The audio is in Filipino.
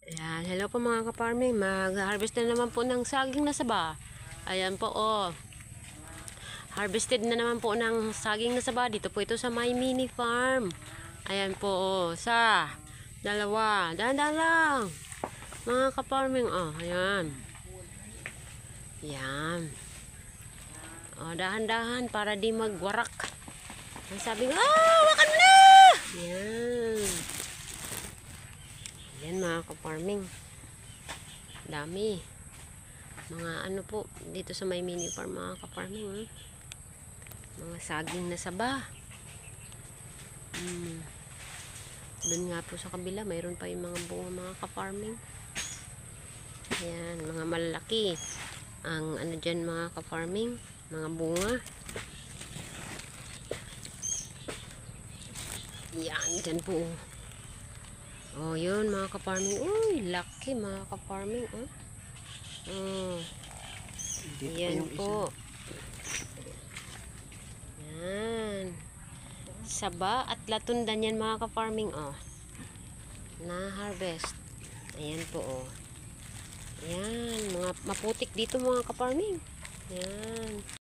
Ayan, hello po mga ka-farming. Mag-harvest na naman po ng saging na saba. Ayan po, oh. Harvested na naman po ng saging na saba. Dito po ito sa My Mini Farm. Ayan po, oh. Isa, dalawa, dahan-dahan lang. Mga ka-farming, oh. Ayan. Ayan. Oh, dahan-dahan para di magwarak. Ang sabi ko, wakan mo na! Ayan. Ayan mga ka-farming. Dami. Mga ano po, dito sa My Mini Farm mga ka-farming. Mga saging na saba. Doon nga po sa kabila, mayroon pa yung mga bunga mga ka-farming. Ayan, mga malaki. Ang ano dyan mga ka-farming, mga bunga. Yan, dyan po. Oh, yun mga ka-farming. Uy, laki mga ka-farming. Oh. Oh. Yan po. Yan. Saba at latundan yan mga ka-farming. Oh. Na-harvest. Ayan po. Oh. Ayan. Mga maputik dito mga ka-farming. Ayan.